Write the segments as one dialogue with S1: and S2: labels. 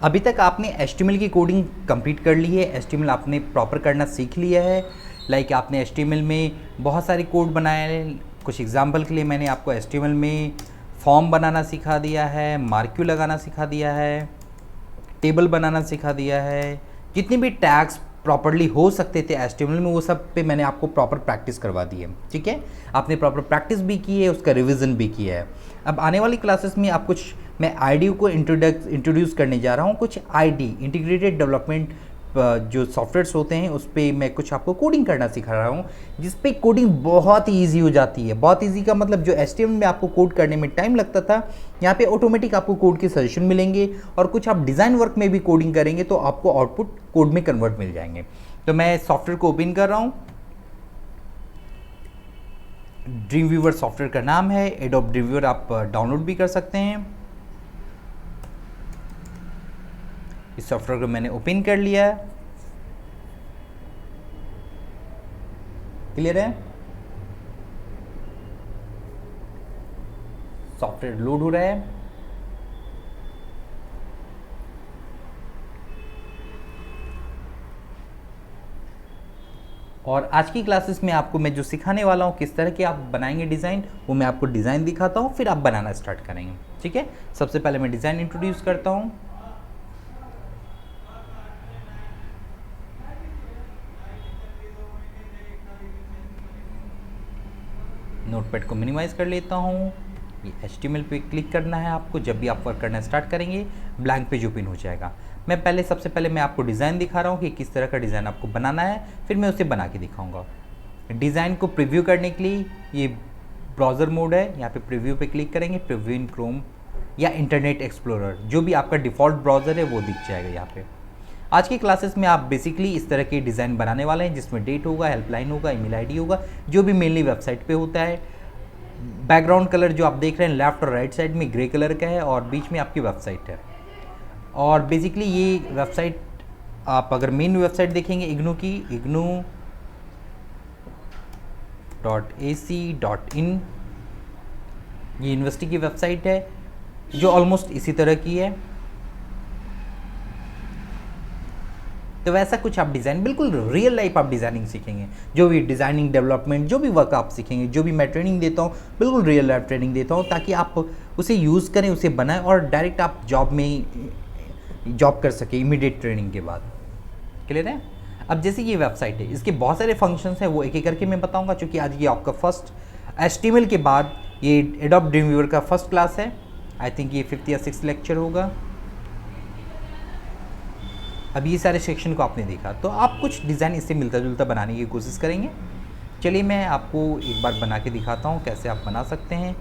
S1: अभी तक आपने HTML की कोडिंग कंप्लीट कर ली है, HTML आपने प्रॉपर करना सीख लिया है। लाइक आपने HTML में बहुत सारे कोड बनाए हैं। कुछ एग्जांपल के लिए मैंने आपको HTML में फॉर्म बनाना सिखा दिया है, मार्क्यू लगाना सिखा दिया है, टेबल बनाना सिखा दिया है। जितने भी टैग्स प्रॉपरली हो सकते थे HTML में, वो सब पे मैंने आपको प्रॉपर प्रैक्टिस करवा दी है। ठीक है, आपने प्रॉपर प्रैक्टिस भी की है, उसका रिवीजन भी किया है। अब आने वाली क्लासेस में आप कुछ मैं IDE को इंट्रोड्यूस करने जा रहा हूँ। कुछ IDE इंटीग्रेटेड डेवलपमेंट जो सॉफ्टवेयर्स होते हैं उस पर मैं कुछ आपको कोडिंग करना सिखा रहा हूँ, जिस पे कोडिंग बहुत ही ईजी हो जाती है। बहुत ईजी का मतलब जो HTML में आपको कोड करने में टाइम लगता था, यहाँ पे ऑटोमेटिक आपको कोड के सजेशन मिलेंगे, और कुछ आप डिज़ाइन वर्क में भी कोडिंग करेंगे तो आपको आउटपुट कोड में कन्वर्ट मिल जाएंगे। तो मैं सॉफ्टवेयर को ओपन कर रहा हूँ। ड्रीम व्यूवर सॉफ्टवेयर का नाम है। एडोब ड्रीम व्यूवर आप डाउनलोड भी कर सकते हैं। इस सॉफ्टवेयर को मैंने ओपन कर लिया है। क्लियर है? सॉफ्टवेयर लोड हो रहा है। और आज की क्लासेस में आपको मैं जो सिखाने वाला हूँ, किस तरह के आप बनाएंगे डिज़ाइन, वो मैं आपको डिज़ाइन दिखाता हूँ, फिर आप बनाना स्टार्ट करेंगे। ठीक है, सबसे पहले मैं डिज़ाइन इंट्रोड्यूस करता हूँ। नोटपैड को मिनिमाइज कर लेता हूँ। ये HTML पे क्लिक करना है आपको। जब भी आप वर्क करना स्टार्ट करेंगे ब्लैंक पेज ओपन हो जाएगा। मैं सबसे पहले मैं आपको डिज़ाइन दिखा रहा हूँ कि किस तरह का डिज़ाइन आपको बनाना है, फिर मैं उसे बना के दिखाऊंगा। डिज़ाइन को प्रीव्यू करने के लिए ये ब्राउज़र मोड है, यहाँ पे प्रीव्यू पे क्लिक करेंगे। प्रीव्यू इन क्रोम या इंटरनेट एक्सप्लोरर, जो भी आपका डिफ़ॉल्ट ब्राउज़र है वो दिख जाएगा यहाँ पे। आज की क्लासेस में आप बेसिकली इस तरह के डिज़ाइन बनाने वाले हैं, जिसमें डेट होगा, हेल्पलाइन होगा, ईमेल आईडी होगा, जो भी मेनली वेबसाइट पे होता है। बैकग्राउंड कलर जो आप देख रहे हैं लेफ्ट और राइट साइड में ग्रे कलर का है, और बीच में आपकी वेबसाइट है। और बेसिकली ये वेबसाइट आप अगर मेन वेबसाइट देखेंगे इग्नू की, ignu.ac.in, ये यूनिवर्सिटी की वेबसाइट है जो ऑलमोस्ट इसी तरह की है। तो वैसा कुछ आप डिज़ाइन, बिल्कुल रियल लाइफ आप डिज़ाइनिंग सीखेंगे। जो भी डिज़ाइनिंग डेवलपमेंट जो भी वर्क आप सीखेंगे, जो भी मैं ट्रेनिंग देता हूँ, बिल्कुल रियल लाइफ ट्रेनिंग देता हूँ, ताकि आप उसे यूज़ करें, उसे बनाएं और डायरेक्ट आप जॉब कर सके इमीडिएट ट्रेनिंग के बाद। क्लियर है? अब जैसे ये वेबसाइट है, इसके बहुत सारे फंक्शंस हैं, वो एक एक करके मैं बताऊँगा। चूँकि आज ये आपका फर्स्ट HTML के बाद ये एडोब ड्रीम व्यूवर का फर्स्ट क्लास है। आई थिंक ये 5th या 6th लेक्चर होगा। अब ये सारे सेक्शन को आपने देखा, तो आप कुछ डिज़ाइन इससे मिलता जुलता बनाने की कोशिश करेंगे। चलिए मैं आपको एक बार बना के दिखाता हूँ कैसे आप बना सकते हैं।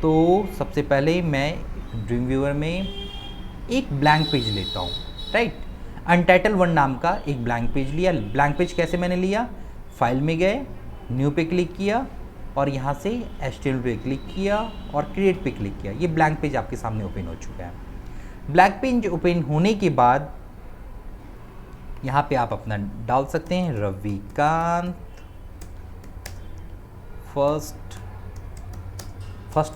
S1: तो सबसे पहले मैं ड्रीम व्यूवर में एक ब्लैंक पेज लेता हूँ, राइट। अनटाइटल 1 नाम का एक ब्लैंक पेज लिया। ब्लैंक पेज कैसे मैंने लिया, फाइल में गए, न्यू पे क्लिक किया, और यहाँ से HTML पे क्लिक किया और क्रिएट पे क्लिक किया। ये ब्लैंक पेज आपके सामने ओपन हो चुका है। ब्लैक पेज ओपन होने के बाद यहाँ पे आप अपना डाल सकते हैं, रविकांत फर्स्ट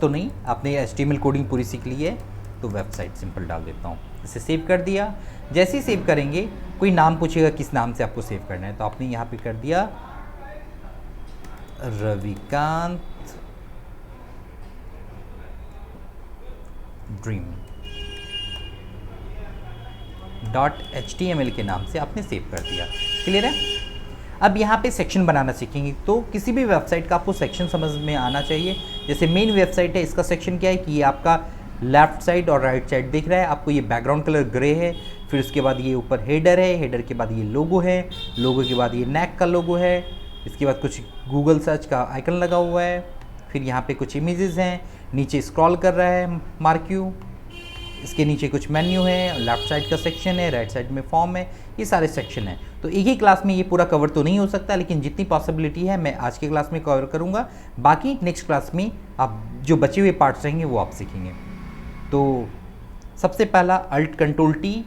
S1: तो नहीं, आपने HTML कोडिंग पूरी सीख ली है, तो वेबसाइट सिंपल डाल देता हूँ। इसे सेव कर दिया। जैसे ही सेव करेंगे कोई नाम पूछेगा किस नाम से आपको सेव करना है, तो आपने यहाँ पे कर दिया रविकांत ड्रीम .html के नाम से आपने सेव कर दिया। क्लियर है? अब यहाँ पे सेक्शन बनाना सीखेंगे। तो किसी भी वेबसाइट का आपको सेक्शन समझ में आना चाहिए। जैसे मेन वेबसाइट है, इसका सेक्शन क्या है कि ये आपका लेफ्ट साइड और राइट साइड दिख रहा है आपको। ये बैकग्राउंड कलर ग्रे है, फिर उसके बाद ये ऊपर हेडर है, हेडर के बाद ये लोगो है, लोगो के बाद ये नैक का लोगो है, इसके बाद कुछ गूगल सर्च का आइकन लगा हुआ है, फिर यहाँ पे कुछ इमेजेस हैं, नीचे स्क्रॉल कर रहा है मार्क्यू, इसके नीचे कुछ मेन्यू है, लेफ्ट साइड का सेक्शन है, राइट साइड में फॉर्म है, ये सारे सेक्शन हैं। तो एक ही क्लास में ये पूरा कवर तो नहीं हो सकता, लेकिन जितनी पॉसिबिलिटी है मैं आज के क्लास में कवर करूँगा। बाकी नेक्स्ट क्लास में आप जो बचे हुए पार्ट्स रहेंगे वो आप सीखेंगे। तो सबसे पहला अल्ट कंट्रोल टी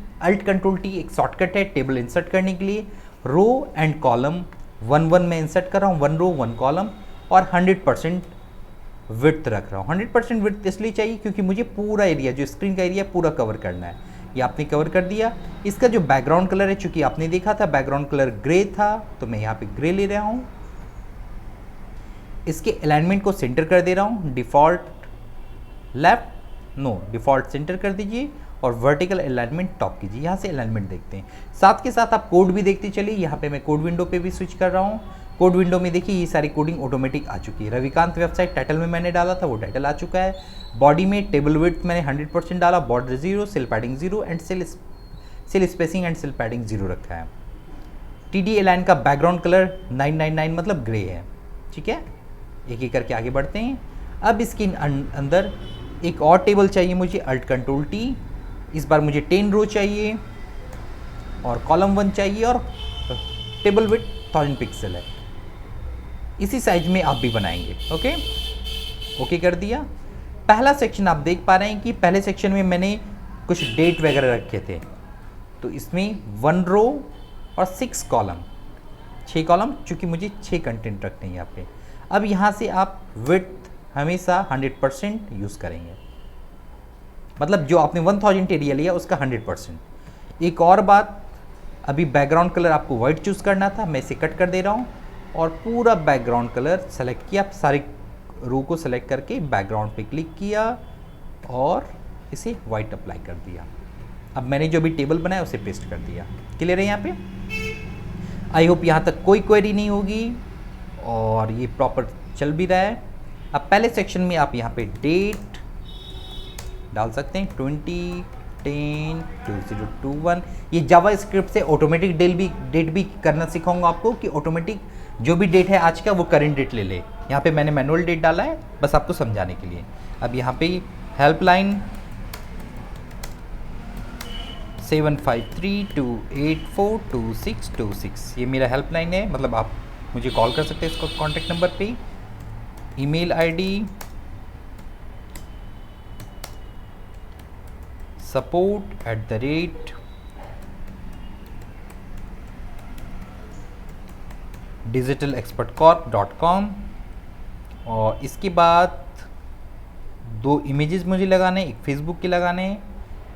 S1: एक शॉर्टकट है टेबल इंसर्ट करने के लिए। रो एंड कॉलम 1 में इंसर्ट कर रहा हूँ, 1 रो 1 कॉलम, और 100% विड्थ रख रहा हूँ। 100% विड्थ इसलिए चाहिए क्योंकि मुझे पूरा एरिया जो स्क्रीन का एरिया पूरा कवर करना है। ये आपने कवर कर दिया। इसका जो बैकग्राउंड कलर है, चूंकि आपने देखा था बैकग्राउंड कलर ग्रे था, तो मैं यहाँ पे ग्रे ले रहा हूँ। इसके अलाइनमेंट को सेंटर कर दे रहा हूँ, default left, no default centre कर दीजिए और वर्टिकल अलाइनमेंट टॉप कीजिए। यहाँ से अलाइनमेंट देखते हैं, साथ के साथ आप कोड भी देखते चलिए। यहाँ पे मैं कोड विंडो पे भी स्विच कर रहा हूँ। कोड विंडो में देखिए ये सारी कोडिंग ऑटोमेटिक आ चुकी है। रविकांत वेबसाइट टाइटल में मैंने डाला था, वो टाइटल आ चुका है। बॉडी में टेबल विड्थ मैंने 100% डाला, border 0, cell padding 0 and cell spacing and cell padding 0 रखा है। TD अलाइन का बैकग्राउंड कलर 999 मतलब ग्रे है। ठीक है, एक एक करके आगे बढ़ते हैं। अब इसके अंदर एक और टेबल चाहिए मुझे, अल्ट कंट्रोल T। इस बार मुझे 10 रो चाहिए और कॉलम 1 चाहिए और टेबल विड्थ 1000 पिक्सल है। इसी साइज में आप भी बनाएंगे। ओके कर दिया। पहला सेक्शन आप देख पा रहे हैं कि पहले सेक्शन में मैंने कुछ डेट वगैरह रखे थे, तो इसमें 1 रो और 6 कॉलम, 6 कॉलम, चूँकि मुझे 6 कंटेंट रखने हैं यहाँ पे। अब यहाँ से आप विड्थ हमेशा 100% यूज़ करेंगे, मतलब जो आपने 1000 एरिया लिया उसका 100%। एक और बात, अभी बैकग्राउंड कलर आपको वाइट चूज़ करना था, मैं इसे कट कर दे रहा हूँ और पूरा बैकग्राउंड कलर सेलेक्ट किया। सारी रो को सेलेक्ट करके बैकग्राउंड पे क्लिक किया और इसे वाइट अप्लाई कर दिया। अब मैंने जो भी टेबल बनाया उसे पेस्ट कर दिया। क्लियर है यहाँ पे? आई होप यहाँ तक कोई क्वेरी नहीं होगी और ये प्रॉपर चल भी रहा है। अब पहले सेक्शन में आप यहाँ पे डेट डाल सकते हैं, 2010-2021। ये जावा स्क्रिप्ट से ऑटोमेटिक डेट भी करना सिखाऊंगा आपको कि ऑटोमेटिक जो भी डेट है आज का वो करंट डेट ले ले। यहाँ पे मैंने मैनुअल डेट डाला है बस आपको समझाने के लिए। अब यहाँ पे हेल्पलाइन 7532842626, ये मेरा हेल्पलाइन है, मतलब आप मुझे कॉल कर सकते हैं इसको कॉन्टैक्ट नंबर पे। Email ID support@digitalexpertcorp.com। और इसके बाद 2 इमेजेस मुझे लगाने, एक फेसबुक के लगाने हैं।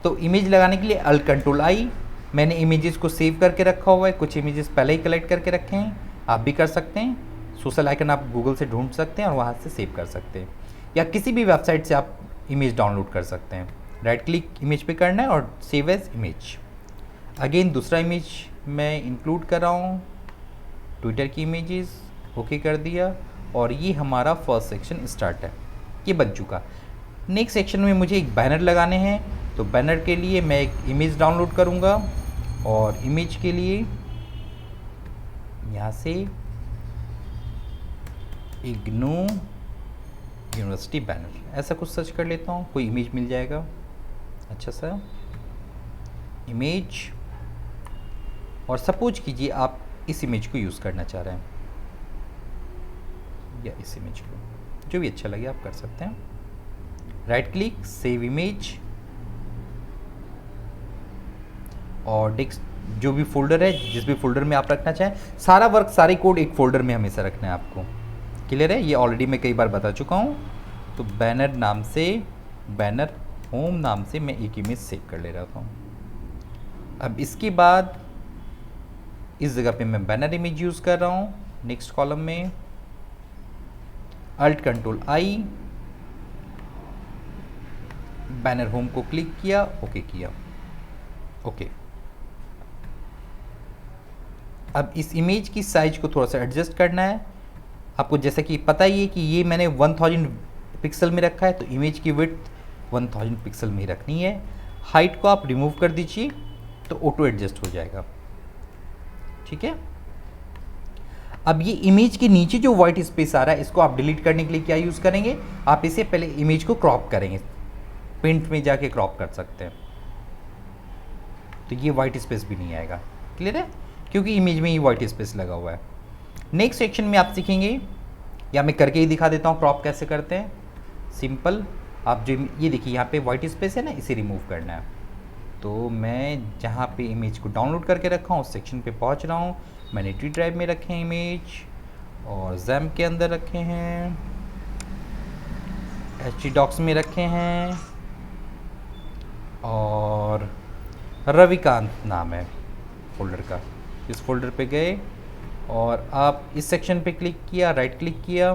S1: तो इमेज लगाने के लिए अल्ट कंट्रोल I, मैंने इमेजेस को सेव करके रखा हुआ है, कुछ इमेजेस पहले ही कलेक्ट करके रखे हैं, आप भी कर सकते हैं। सोशल आइकन आप गूगल से ढूंढ सकते हैं और वहाँ से सेव कर सकते हैं, या किसी भी वेबसाइट से आप इमेज डाउनलोड कर सकते हैं। राइट क्लिक इमेज पे करना है और सेव एज इमेज। अगेन दूसरा इमेज मैं इंक्लूड कर रहा हूँ, ट्विटर की इमेजेस, ओके कर दिया और ये हमारा फर्स्ट सेक्शन स्टार्ट है, ये बन चुका। नेक्स्ट सेक्शन में मुझे एक बैनर लगाने हैं, तो बैनर के लिए मैं एक इमेज डाउनलोड करूँगा और इमेज के लिए यहाँ से इग्नू यूनिवर्सिटी बैनर ऐसा कुछ सर्च कर लेता हूँ, कोई इमेज मिल जाएगा अच्छा सा इमेज। और सपोज कीजिए आप इस इमेज को यूज़ करना चाह रहे हैं या इस इमेज को, जो भी अच्छा लगे आप कर सकते हैं। राइट क्लिक, सेव इमेज और जो भी फोल्डर है, जिस भी फोल्डर में आप रखना चाहें, सारा वर्क सारी कोड एक फोल्डर में हमेशा रखना है आपको। क्लियर है? ये ऑलरेडी मैं कई बार बता चुका हूँ। तो बैनर नाम से, बैनर होम नाम से मैं एक इमेज सेव कर ले रहा हूँ। अब इसके बाद इस जगह पे मैं बैनर इमेज यूज़ कर रहा हूँ। नेक्स्ट कॉलम में alt control I, banner home को क्लिक किया, ओके किया, ओके। अब इस इमेज की साइज को थोड़ा सा एडजस्ट करना है आपको, जैसा कि पता ही है कि ये मैंने 1000 पिक्सल में रखा है, तो इमेज की विड्थ 1000 पिक्सल में ही रखनी है। हाइट को आप रिमूव कर दीजिए तो ऑटो एडजस्ट हो जाएगा, ठीक है। अब ये इमेज के नीचे जो वाइट स्पेस आ रहा है, इसको आप डिलीट करने के लिए क्या यूज़ करेंगे, आप इसे पहले इमेज को क्रॉप करेंगे, पेंट में जाके क्रॉप कर सकते हैं, तो ये वाइट स्पेस भी नहीं आएगा। क्लियर है? क्योंकि इमेज में ही वाइट स्पेस लगा हुआ है। नेक्स्ट सेक्शन में आप सीखेंगे, या मैं करके ही दिखा देता हूँ क्रॉप कैसे करते हैं। सिंपल, आप जो ये देखिए यहाँ पे वाइट स्पेस है ना, इसे रिमूव करना है। तो मैं जहाँ पे इमेज को डाउनलोड करके रखा हूँ उस सेक्शन पे पहुँच रहा हूँ। मैंने टी ड्राइव में रखे हैं इमेज और जैम के अंदर रखे हैं, HT डॉक्स में रखे हैं और रविकांत नाम है फोल्डर का। इस फोल्डर पे गए और आप इस सेक्शन पे क्लिक किया, राइट क्लिक किया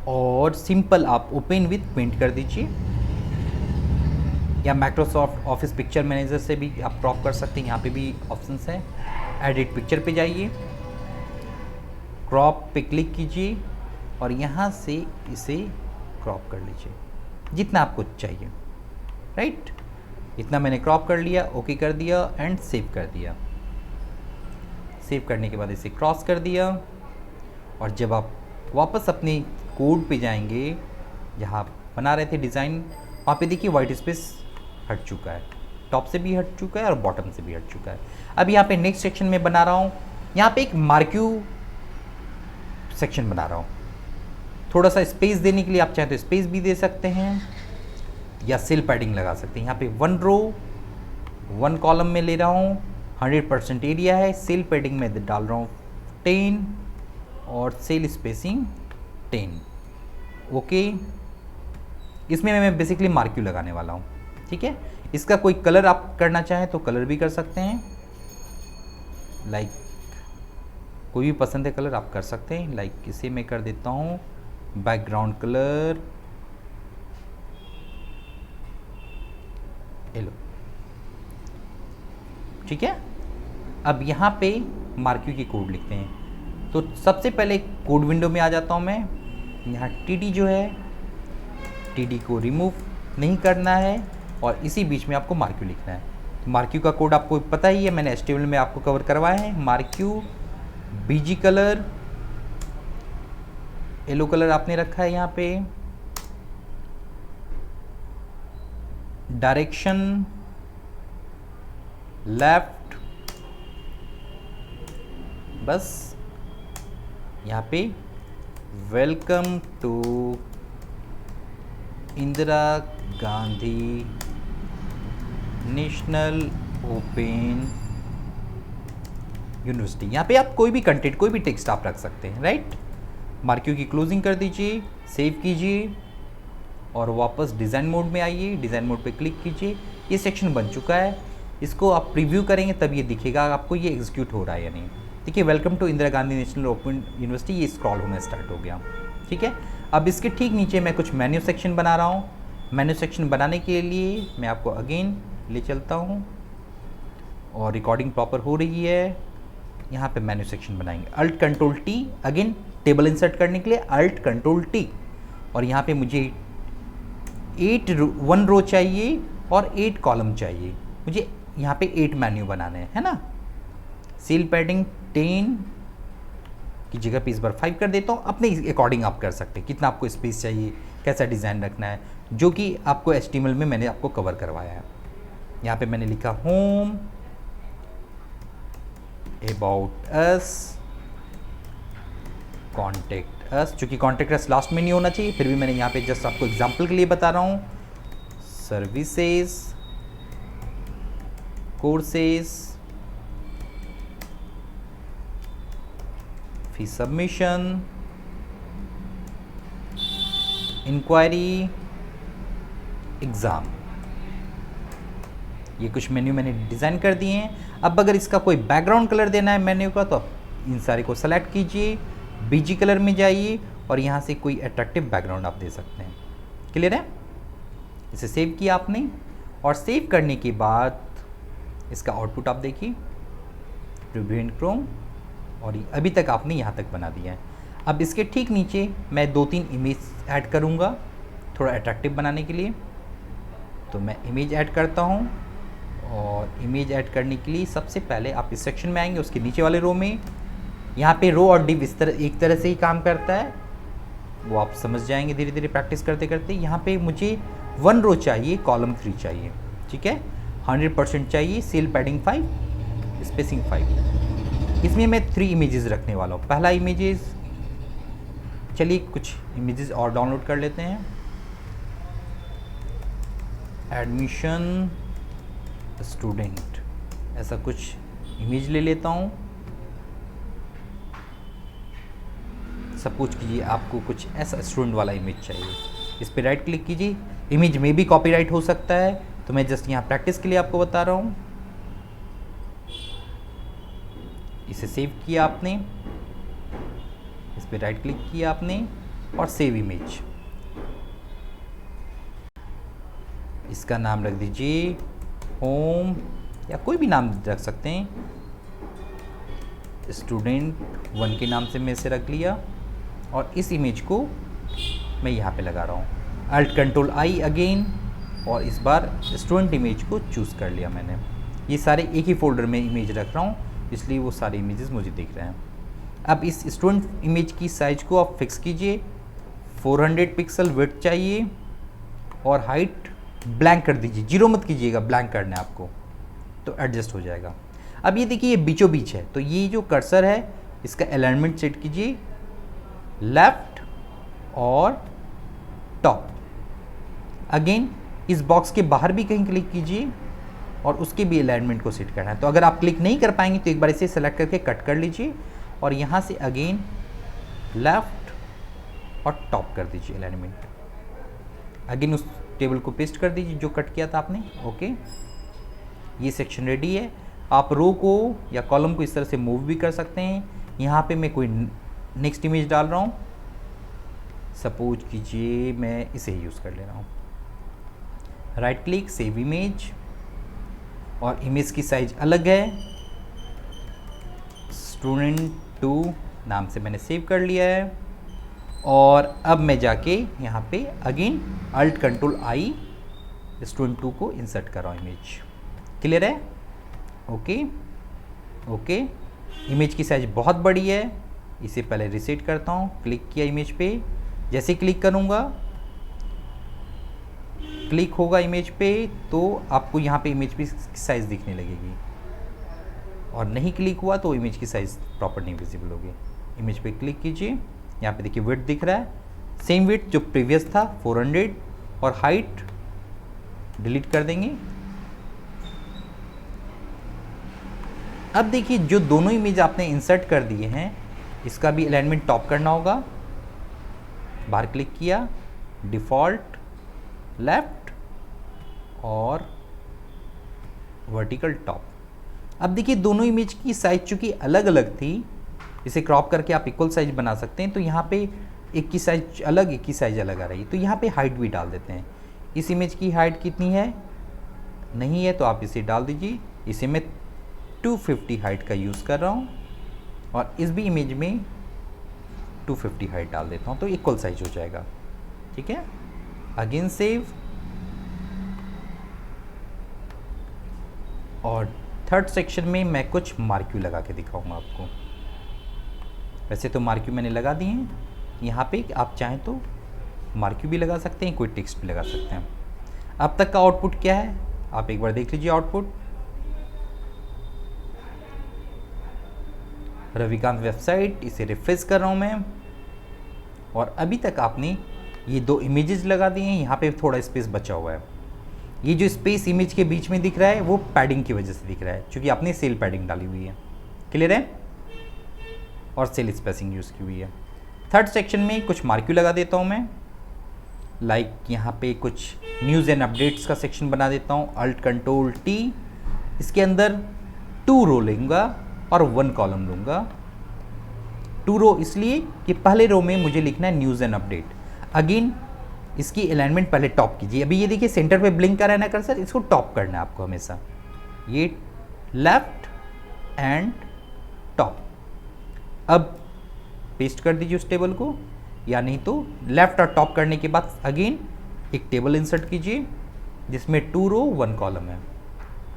S1: और सिंपल आप ओपन विथ पेंट कर दीजिए, या माइक्रोसॉफ्ट ऑफिस पिक्चर मैनेजर से भी आप क्रॉप कर सकते हैं। यहाँ पे भी ऑप्शंस हैं। एडिट पिक्चर पे जाइए, क्रॉप पे क्लिक कीजिए और यहाँ से इसे क्रॉप कर लीजिए जितना आपको चाहिए, राइट। इतना मैंने क्रॉप कर लिया, ओके कर दिया एंड सेव कर दिया। सेव करने के बाद इसे क्रॉस कर दिया और जब आप वापस अपने कोड पे जाएंगे जहाँ आप बना रहे थे डिज़ाइन, वहाँ पे देखिए वाइट स्पेस हट चुका है, टॉप से भी हट चुका है और बॉटम से भी हट चुका है। अब यहाँ पे नेक्स्ट सेक्शन में बना रहा हूँ, यहाँ पे एक मार्क्यू सेक्शन बना रहा हूँ। थोड़ा सा स्पेस देने के लिए आप चाहें तो स्पेस भी दे सकते हैं या सेल पैडिंग लगा सकते हैं। यहाँ पे 1 रो 1 कॉलम में ले रहा हूँ, 100% एरिया है। सेल पैडिंग में डाल रहा हूँ 10 और सेल स्पेसिंग 10। ओके, इसमें मैं बेसिकली मार्क्यू लगाने वाला हूँ, ठीक है। इसका कोई कलर आप करना चाहें तो कलर भी कर सकते हैं, लाइक कोई भी पसंद है कलर आप कर सकते हैं। लाइक इसे मैं कर देता हूँ बैकग्राउंड कलर येलो, ठीक है। अब यहाँ पे मार्क्यू की कोड लिखते हैं। तो सबसे पहले कोड विंडो में आ जाता हूँ मैं। यहाँ टीडी जो है, टीडी को रिमूव नहीं करना है और इसी बीच में आपको मार्क्यू लिखना है। तो मार्क्यू का कोड आपको पता ही है, मैंने HTML में आपको कवर करवाया है। Marquee BG colour yellow colour आपने रखा है। यहाँ पे डायरेक्शन लेफ्ट, बस यहाँ पे welcome to Indira Gandhi national open university. यहाँ पे आप कोई भी कंटेंट, कोई भी टेक्स्ट आप रख सकते हैं, राइट। मार्क्यू की क्लोजिंग कर दीजिए, सेव कीजिए और वापस डिज़ाइन मोड में आइए। डिज़ाइन मोड पे क्लिक कीजिए। ये सेक्शन बन चुका है। इसको आप प्रीव्यू करेंगे तब ये दिखेगा आपको ये एग्जीक्यूट हो रहा है या नहीं। देखिए welcome to Indira Gandhi national open university, ये स्क्रॉल होना स्टार्ट हो गया, ठीक है। अब इसके ठीक नीचे मैं कुछ मेन्यू सेक्शन बना रहा हूँ। मेन्यू सेक्शन बनाने के लिए मैं आपको अगेन ले चलता हूँ और रिकॉर्डिंग प्रॉपर हो रही है। यहाँ पे मेन्यू सेक्शन बनाएंगे, alt control T, again table insert करने के लिए अल्ट कंट्रोल टी। और यहाँ पे मुझे 1 रो चाहिए और 8 कॉलम चाहिए। मुझे यहाँ पे 8 मेन्यू बनाने हैं, है ना। सेल पैडिंग 10 की जगह पे इस बार 5 कर देता हूँ। अपने अकॉर्डिंग आप कर सकते हैं, कितना आपको स्पेस चाहिए, कैसा डिज़ाइन रखना है, जो कि आपको HTML में मैंने आपको कवर करवाया है। यहाँ पे मैंने लिखा home, about us, contact us, चूँकि कॉन्टेक्ट अस लास्ट में नहीं होना चाहिए, फिर भी मैंने यहाँ पे जस्ट आपको एग्जाम्पल के लिए बता रहा हूँ। Services, courses, fee submission, inquiry, exam, ये कुछ मेन्यू मैंने डिज़ाइन कर दिए हैं। अब अगर इसका कोई बैकग्राउंड कलर देना है मेन्यू का, तो आप इन सारे को सेलेक्ट कीजिए, बीजी कलर में जाइए और यहाँ से कोई अट्रैक्टिव बैकग्राउंड आप दे सकते हैं। क्लियर है। इसे सेव किया आपने और सेव करने के बाद इसका आउटपुट आप देखिए, प्रीव्यू इन क्रोम, और अभी तक आपने यहाँ तक बना दिया है। अब इसके ठीक नीचे मैं 2-3 इमेज ऐड करूँगा थोड़ा अट्रैक्टिव बनाने के लिए। तो मैं इमेज ऐड करता हूँ और इमेज ऐड करने के लिए सबसे पहले आप इस सेक्शन में आएंगे, उसके नीचे वाले रो में। यहाँ पे रो और डिव इस तरह एक तरह से ही काम करता है, वो आप समझ जाएंगे धीरे धीरे प्रैक्टिस करते करते। यहाँ पे मुझे 1 रो चाहिए, कॉलम 3 चाहिए, ठीक है। 100% चाहिए, सेल पैडिंग 5, स्पेसिंग 5। इसमें मैं 3 इमेजेस रखने वाला हूँ। पहला इमेजेस, चलिए कुछ इमेजेस और डाउनलोड कर लेते हैं। एडमिशन स्टूडेंट, ऐसा कुछ इमेज ले लेता हूँ। सपोज कीजिए आपको कुछ ऐसा स्टूडेंट वाला इमेज चाहिए, इस पर राइट क्लिक कीजिए, इमेज में भी कॉपीराइट हो सकता है, तो मैं जस्ट यहाँ प्रैक्टिस के लिए आपको बता रहा हूँ। इसे सेव किया आपने, इस पर राइट क्लिक किया आपने और सेव इमेज। इसका नाम रख दीजिए होम, या कोई भी नाम रख सकते हैं, स्टूडेंट 1 के नाम से मैं इसे रख लिया और इस इमेज को मैं यहाँ पे लगा रहा हूँ। Alt Control I अगेन, और इस बार स्टूडेंट इमेज को चूज़ कर लिया मैंने। ये सारे एक ही फोल्डर में इमेज रख रहा हूँ, इसलिए वो सारे इमेजेस मुझे दिख रहे हैं। अब इस स्टूडेंट इमेज की साइज को आप फिक्स कीजिए, 400 पिक्सल विड्थ चाहिए और हाइट ब्लैंक कर दीजिए, 0 मत कीजिएगा, ब्लैंक करना है आपको, तो एडजस्ट हो जाएगा। अब ये देखिए ये बीचों बीच है, तो ये जो कर्सर है इसका अलाइनमेंट सेट कीजिए लेफ्ट और टॉप। अगेन इस बॉक्स के बाहर भी कहीं क्लिक कीजिए और उसके भी अलाइनमेंट को सेट करना है। तो अगर आप क्लिक नहीं कर पाएंगे तो एक बार इसे सेलेक्ट करके कट कर लीजिए और यहाँ से अगेन लेफ्ट और टॉप कर दीजिए अलाइनमेंट। अगेन उस टेबल को पेस्ट कर दीजिए जो कट किया था आपने। ओके, ये सेक्शन रेडी है। आप रो को या कॉलम को इस तरह से मूव भी कर सकते हैं। यहाँ पे मैं कोई नेक्स्ट इमेज डाल रहा हूँ, सपोज कीजिए मैं इसे ही यूज़ कर ले रहा हूँ। राइट क्लिक, सेव इमेज, और इमेज की साइज अलग है, स्टूडेंट 2 नाम से मैंने सेव कर लिया है। और अब मैं जाके यहाँ पे again Alt Control I student 2 को इंसर्ट कर रहा हूँ इमेज। क्लियर है? ओके ओके, इमेज की साइज बहुत बड़ी है, इसे पहले रिसेट करता हूँ। क्लिक किया इमेज पे, जैसे क्लिक करूँगा क्लिक होगा इमेज पे तो आपको यहाँ पे इमेज की साइज़ दिखने लगेगी, और नहीं क्लिक हुआ तो इमेज की साइज़ प्रॉपर नहीं विजिबल होगी। इमेज पे क्लिक कीजिए, यहाँ पे देखिए विड्थ दिख रहा है, सेम विड्थ जो प्रीवियस था 400, और हाइट डिलीट कर देंगे। अब देखिए जो दोनों इमेज आपने इंसर्ट कर दिए हैं इसका भी अलाइनमेंट टॉप करना होगा। बाहर क्लिक किया, डिफ़ॉल्ट लेफ्ट और वर्टिकल टॉप। अब देखिए दोनों इमेज की साइज चूँकि अलग अलग थी, इसे क्रॉप करके आप इक्वल साइज बना सकते हैं। तो यहाँ पे एक की साइज अलग, एक की साइज अलग आ रही है, तो यहाँ पे हाइट भी डाल देते हैं। इस इमेज की हाइट कितनी है, नहीं है तो आप इसे डाल दीजिए। इसे मैं 250 हाइट का यूज़ कर रहा हूँ, और इस भी इमेज में 250 हाइट डाल देता हूँ, तो इक्वल साइज हो जाएगा। ठीक है, अगेन सेव, और थर्ड सेक्शन में मैं कुछ मार्क्यू लगा के दिखाऊंगा आपको। वैसे तो मार्क्यू मैंने लगा दिए हैं, यहाँ पे आप चाहें तो मार्क्यू भी लगा सकते हैं, कोई टेक्स्ट भी लगा सकते हैं। अब तक का आउटपुट क्या है आप एक बार देख लीजिए। आउटपुट रविकांत वेबसाइट, इसे रिफ्रेश कर रहा हूँ मैं, और अभी तक आपने ये 2 इमेजेस लगा दिए हैं। यहाँ पे थोड़ा स्पेस बचा हुआ है, ये जो स्पेस इमेज के बीच में दिख रहा है वो पैडिंग की वजह से दिख रहा है, क्योंकि आपने सेल पैडिंग डाली हुई है। क्लियर है? और सेल स्पेसिंग यूज़ की हुई है। थर्ड सेक्शन में कुछ मार्क्यू लगा देता हूँ मैं, लाइक यहाँ पे कुछ न्यूज़ एंड अपडेट्स का सेक्शन बना देता हूँ। Alt Control T, इसके अंदर 2 रो लूँगा और 1 कॉलम लूँगा। 2 रो इसलिए कि पहले रो में मुझे लिखना है न्यूज़ एंड अपडेट। अगेन इसकी अलाइनमेंट पहले टॉप कीजिए। अभी ये देखिए सेंटर पे ब्लिंक कर रहा है ना कर्सर, इसको टॉप करना है आपको हमेशा, ये लेफ्ट एंड टॉप। अब पेस्ट कर दीजिए उस टेबल को, या नहीं तो लेफ्ट और टॉप करने के बाद अगेन एक टेबल इंसर्ट कीजिए जिसमें 2 रो 1 कॉलम है,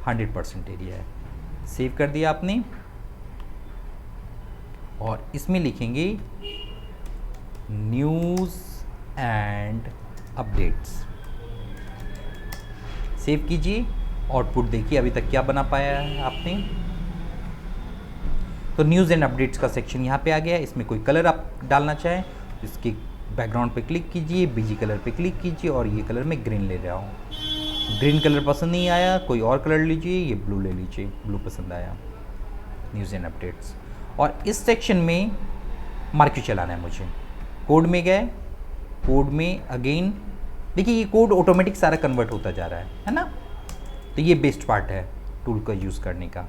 S1: 100% एरिया है। सेव कर दिया आपने, और इसमें लिखेंगे न्यूज़ एंड अपडेट्स। सेव कीजिए, आउटपुट देखिए अभी तक क्या बना पाया है आपने। तो न्यूज़ एंड अपडेट्स का सेक्शन यहाँ पे आ गया है। इसमें कोई कलर आप डालना चाहें, इसके बैकग्राउंड पे क्लिक कीजिए, बीजी कलर पे क्लिक कीजिए, और ये कलर मैं ग्रीन ले रहा हूँ। ग्रीन कलर पसंद नहीं आया, कोई और कलर लीजिए, ये ब्लू ले लीजिए, ब्लू पसंद आया। न्यूज़ एंड अपडेट्स, और इस सेक्शन में मार्क्यू चलाना है मुझे। कोड में गए, कोड में अगेन देखिए ये कोड ऑटोमेटिक सारा कन्वर्ट होता जा रहा है ना। तो ये बेस्ट पार्ट है टूल का यूज़ करने का।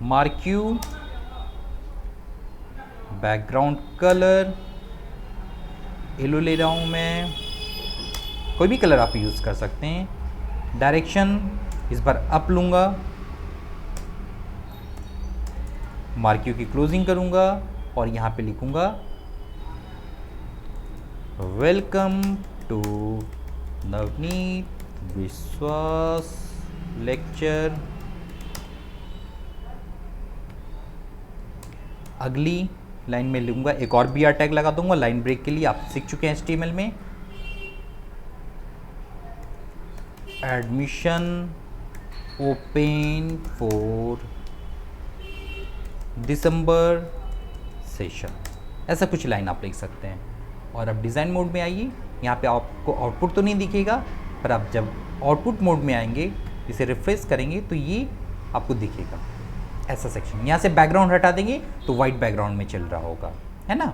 S1: मार्क्यू, बैकग्राउंड कलर येलो ले रहा हूँ मैं, कोई भी कलर आप यूज़ कर सकते हैं। डायरेक्शन इस बार अप लूँगा, मार्क्यू की क्लोजिंग करूँगा और यहाँ पे लिखूँगा वेलकम टू नवनीत विश्वास लेक्चर। अगली लाइन में लूँगा, एक और BR टैग लगा दूंगा लाइन ब्रेक के लिए। आप सीख चुके हैं HTML में। Admission open for December session, ऐसा कुछ लाइन आप लिख सकते हैं। और अब डिज़ाइन मोड में आइए। यहाँ पे आपको आउटपुट तो नहीं दिखेगा, पर आप जब आउटपुट मोड में आएंगे, इसे रिफ्रेश करेंगे तो ये आपको दिखेगा ऐसा सेक्शन। यहाँ से बैकग्राउंड हटा देंगे तो वाइट बैकग्राउंड में चल रहा होगा, है ना।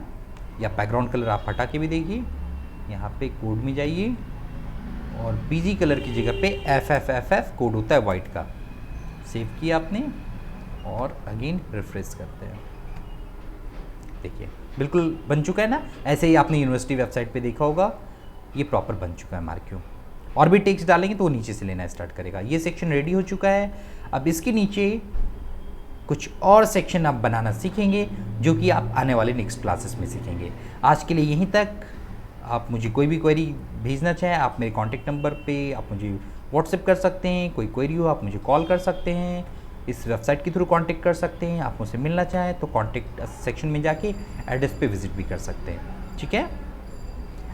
S1: या बैकग्राउंड कलर आप हटा के भी देखिए। यहाँ पे कोड में जाइए और BG कलर की जगह पे FFFF कोड होता है वाइट का। सेव किया आपने और अगेन रिफ्रेश करते हैं। देखिए बिल्कुल बन चुका है ना। ऐसे ही आपने यूनिवर्सिटी वेबसाइट पे देखा होगा, ये प्रॉपर बन चुका है मार्क्यू। और भी टेक्स्ट डालेंगे तो वो नीचे से लेना स्टार्ट करेगा। ये सेक्शन रेडी हो चुका है। अब इसके नीचे कुछ और सेक्शन आप बनाना सीखेंगे, जो कि आप आने वाले नेक्स्ट क्लासेस में सीखेंगे। आज के लिए यहीं तक। आप मुझे कोई भी क्वेरी भेजना चाहें, आप मेरे कॉन्टैक्ट नंबर पे आप मुझे व्हाट्सएप कर सकते हैं। कोई क्वेरी हो आप मुझे कॉल कर सकते हैं, इस वेबसाइट के थ्रू कांटेक्ट कर सकते हैं। आप मुझसे मिलना चाहें तो कांटेक्ट सेक्शन में जाके एड्रेस पे विजिट भी कर सकते हैं। ठीक है,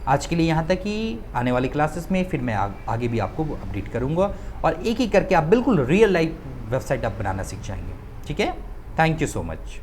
S1: आज के लिए यहाँ तक ही। आने वाली क्लासेस में फिर मैं आगे भी आपको अपडेट करूँगा और एक एक करके आप बिल्कुल रियल लाइफ वेबसाइट आप बनाना सीख जाएंगे। ठीक है, थैंक यू सो मच।